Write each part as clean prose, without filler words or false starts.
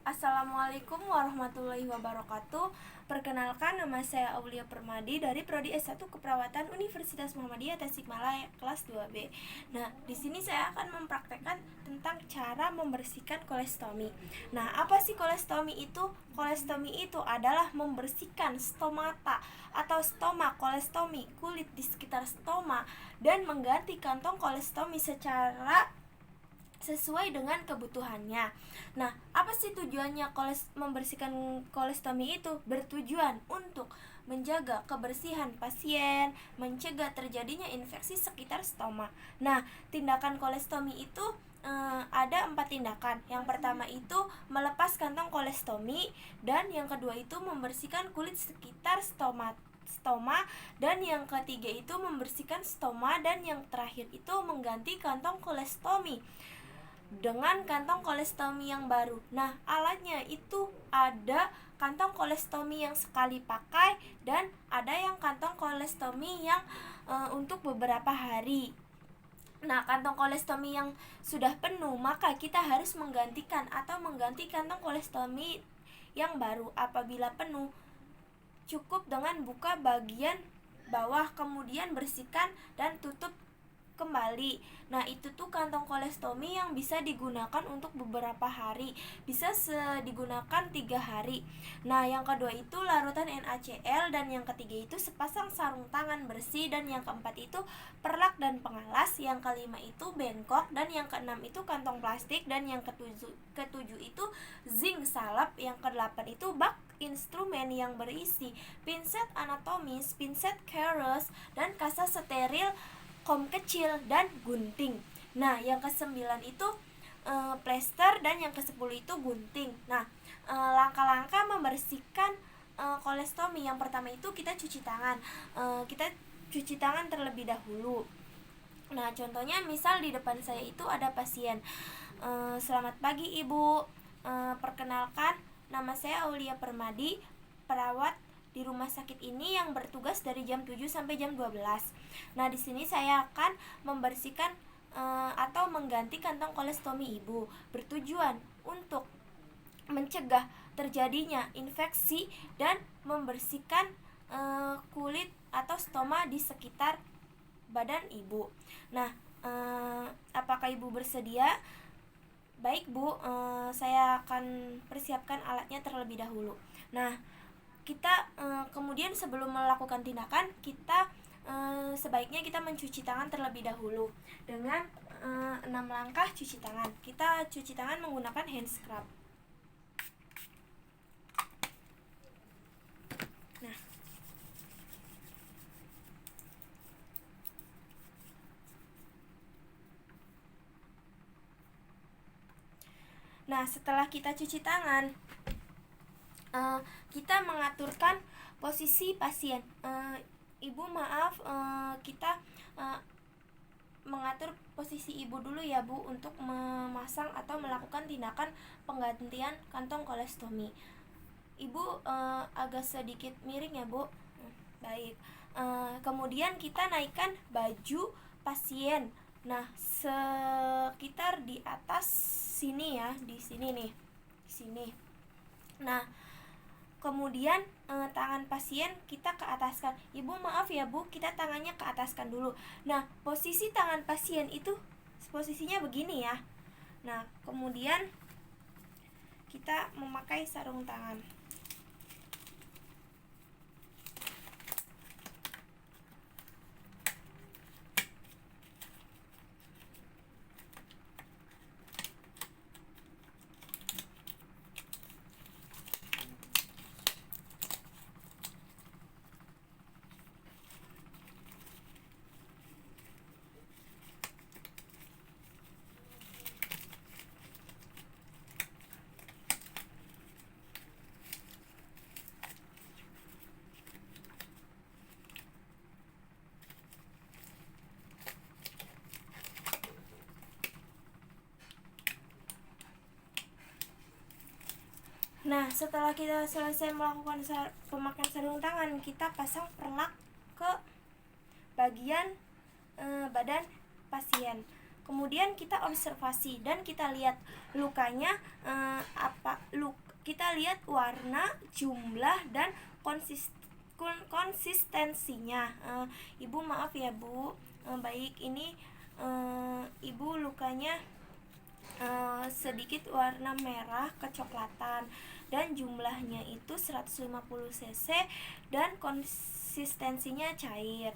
Assalamualaikum warahmatullahi wabarakatuh. Perkenalkan, nama saya Aulia Permadi dari Prodi S1 Keperawatan Universitas Muhammadiyah Tasikmalaya kelas 2B. Nah, di sini saya akan mempraktekkan tentang cara membersihkan kolestomi. Nah, apa sih kolestomi itu? Kolestomi itu adalah membersihkan stomata atau stoma kolestomi, kulit di sekitar stoma, dan mengganti kantong kolestomi secara sesuai dengan kebutuhannya. Nah, apa sih tujuannya membersihkan kolestomi itu? Bertujuan untuk menjaga kebersihan pasien, mencegah terjadinya infeksi sekitar stoma. Nah, tindakan kolestomi itu ada 4 tindakan. Yang pertama itu melepas kantong kolestomi, dan yang kedua itu membersihkan kulit sekitar stoma, dan yang ketiga itu membersihkan stoma, dan yang terakhir itu mengganti kantong kolestomi dengan kantong kolestomi yang baru. Nah, alatnya itu ada kantong kolestomi yang sekali pakai, dan ada yang kantong kolestomi yang untuk beberapa hari. Nah, kantong kolestomi yang sudah penuh, maka kita harus mengganti kantong kolestomi yang baru. Apabila penuh, cukup dengan buka bagian bawah, kemudian bersihkan dan tutup kembali. Nah, itu tuh kantong kolestomi yang bisa digunakan untuk beberapa hari, bisa digunakan 3 hari. Nah, yang kedua itu larutan NaCl, dan yang ketiga itu sepasang sarung tangan bersih, dan yang keempat itu perlak dan pengalas, yang kelima itu bengkok, dan yang keenam itu kantong plastik, dan yang ketujuh itu zinc salep, yang kedelapan itu bak instrumen yang berisi pinset anatomis, pinset keras, dan kasa steril, kom kecil, dan gunting. Nah, yang ke-9 itu plester, dan yang ke-10 itu gunting. Nah, langkah-langkah membersihkan kolestomi. Yang pertama itu kita cuci tangan. Kita cuci tangan terlebih dahulu. Nah, contohnya misal di depan saya itu ada pasien. Selamat pagi Ibu. Perkenalkan, nama saya Aulia Permadi, perawat di rumah sakit ini yang bertugas dari jam 7 sampai jam 12. Nah, di sini saya akan membersihkan atau mengganti kantong kolestomi Ibu, bertujuan untuk mencegah terjadinya infeksi dan membersihkan kulit atau stoma di sekitar badan Ibu. Nah, apakah Ibu bersedia? Baik Bu, saya akan persiapkan alatnya terlebih dahulu. Nah, kita kemudian sebelum melakukan tindakan, kita sebaiknya kita mencuci tangan terlebih dahulu dengan 6 langkah cuci tangan. Kita cuci tangan menggunakan hand scrub. Nah, setelah kita cuci tangan, kita mengaturkan posisi pasien. Ibu maaf, kita mengatur posisi Ibu dulu ya Bu, untuk memasang atau melakukan tindakan penggantian kantong kolestomi. Ibu agak sedikit miring ya Bu. Baik. Kemudian kita naikkan baju pasien. Nah, sekitar di atas sini ya, di sini nih, di sini. Nah, kemudian tangan pasien kita ke ataskan. Ibu maaf ya Bu, kita tangannya ke ataskan dulu. Nah, posisi tangan pasien itu posisinya begini ya. Nah, kemudian kita memakai sarung tangan. Nah, setelah kita selesai melakukan pemakaian sarung tangan, kita pasang perlak ke bagian badan pasien. Kemudian kita observasi dan kita lihat lukanya kita lihat warna, jumlah, dan konsistensinya. Ibu maaf ya Bu. Baik, ini Ibu lukanya sedikit warna merah kecoklatan dan jumlahnya itu 150 cc dan konsistensinya cair.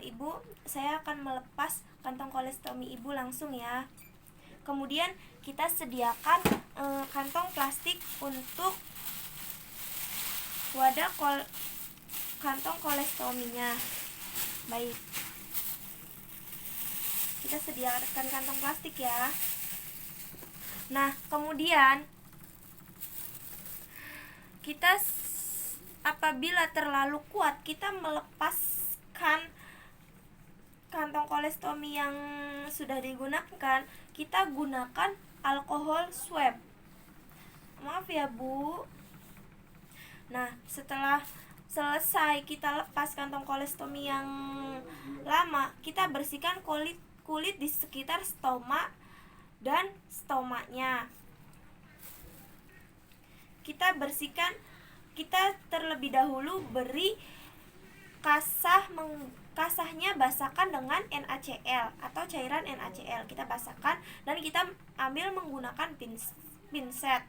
Ibu, saya akan melepas kantong kolestomi Ibu langsung ya. Kemudian kita sediakan kantong plastik untuk wadah kantong kolestominya. Baik, kita sediakan kantong plastik ya. Nah, kemudian kita apabila terlalu kuat, kita melepaskan kantong kolestomi yang sudah digunakan, kita gunakan alkohol swab. Maaf ya Bu. Nah, setelah selesai kita lepas kantong kolestomi yang lama, kita bersihkan kulit di sekitar stoma dan stomanya. Kita bersihkan, kita terlebih dahulu beri kasahnya basahkan dengan NaCl atau cairan NaCl. Kita basahkan dan kita ambil menggunakan pinset.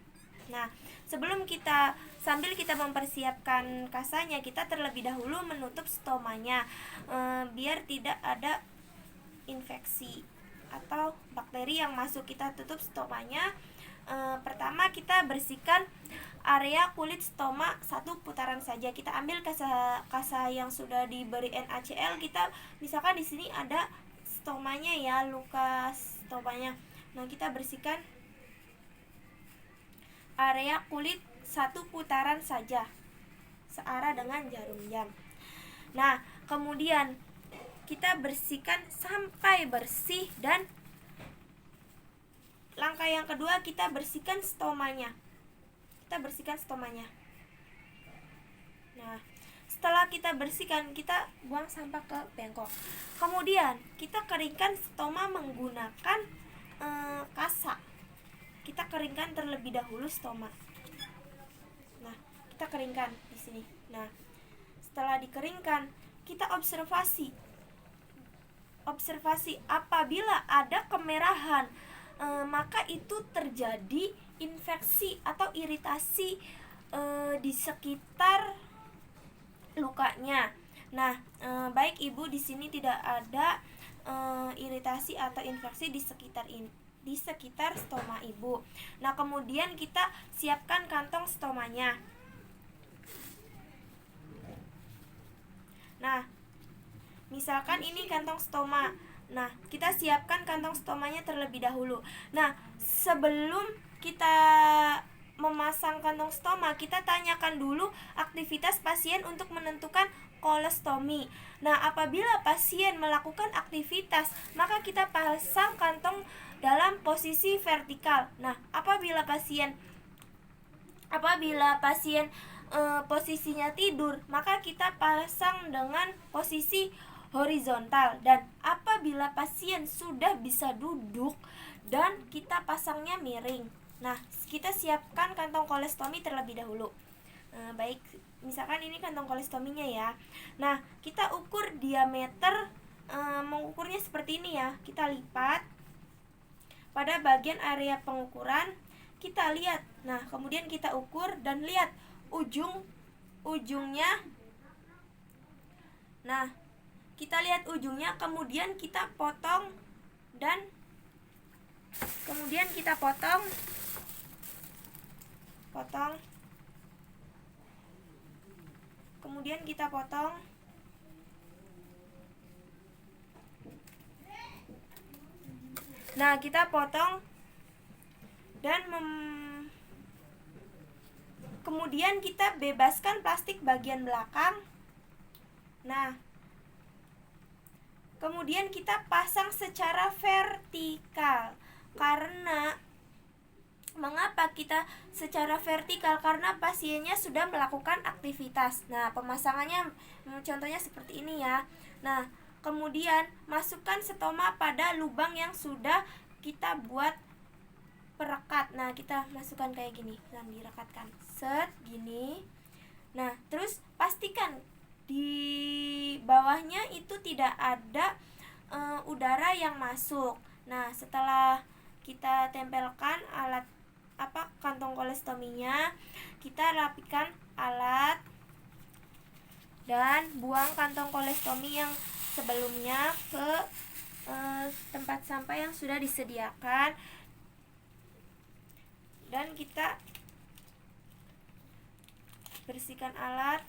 Nah, sambil kita mempersiapkan kasahnya, kita terlebih dahulu menutup stomanya biar tidak ada infeksi atau bakteri yang masuk. Kita tutup stomanya. Pertama kita bersihkan area kulit stoma 1 putaran saja. Kita ambil kasah yang sudah diberi NaCl. Kita misalkan di sini ada stomanya ya, luka stomanya. Nah, kita bersihkan area kulit 1 putaran saja, searah dengan jarum jam. Nah, kemudian kita bersihkan sampai bersih, dan langkah yang kedua kita bersihkan stomanya. Nah, setelah kita bersihkan, kita buang sampah ke bengkok. Kemudian kita keringkan stoma menggunakan kasa. Kita keringkan terlebih dahulu stoma. Nah, kita keringkan di sini. Nah, setelah dikeringkan, kita observasi apabila ada kemerahan, maka itu terjadi infeksi atau iritasi di sekitar lukanya. Nah, baik Ibu, di sini tidak ada iritasi atau infeksi di sekitar stoma Ibu. Nah, kemudian kita siapkan kantong stomanya. Nah, misalkan ini kantong stoma. Nah, kita siapkan kantong stomanya terlebih dahulu. Nah, sebelum kita memasang kantong stoma, kita tanyakan dulu aktivitas pasien untuk menentukan kolestomi. Nah, apabila pasien melakukan aktivitas, maka kita pasang kantong dalam posisi vertikal. Nah, apabila pasien posisinya tidur, maka kita pasang dengan posisi horizontal. Dan apabila pasien sudah bisa duduk, dan kita pasangnya miring. Nah, kita siapkan kantong kolestomi terlebih dahulu. Baik, misalkan ini kantong kolestominya ya. Nah, kita ukur diameter, mengukurnya seperti ini ya. Kita lipat pada bagian area pengukuran, kita lihat. Nah, kemudian kita ukur dan lihat ujungnya. Nah, kita lihat ujungnya, kemudian kita potong dan kemudian kita potong. Kemudian kita potong. Nah, kita potong dan kemudian kita bebaskan plastik bagian belakang. Nah, kemudian kita pasang secara vertikal. Karena mengapa kita secara vertikal? Karena pasiennya sudah melakukan aktivitas. Nah, pemasangannya contohnya seperti ini ya. Nah, Kemudian masukkan stoma pada lubang yang sudah kita buat perekat. Nah, kita masukkan kayak gini dan direkatkan. Set gini. Nah, terus pastikan di bawahnya itu tidak ada udara yang masuk. Nah, setelah kita tempelkan alat kantong kolestominya, kita rapikan alat dan buang kantong kolestomi yang sebelumnya ke tempat sampah yang sudah disediakan, dan kita bersihkan alat.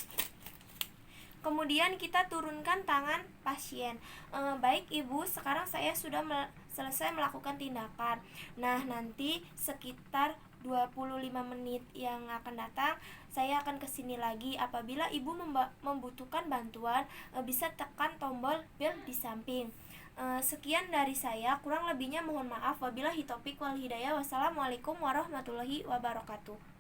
Kemudian kita turunkan tangan pasien. Baik Ibu, sekarang saya sudah selesai melakukan tindakan. Nah, nanti sekitar 25 menit yang akan datang saya akan kesini lagi. Apabila Ibu membutuhkan bantuan, bisa tekan tombol bel di samping. Sekian dari saya, kurang lebihnya mohon maaf. Wabillahi taufiq wal hidayah. Wassalamualaikum warahmatullahi wabarakatuh.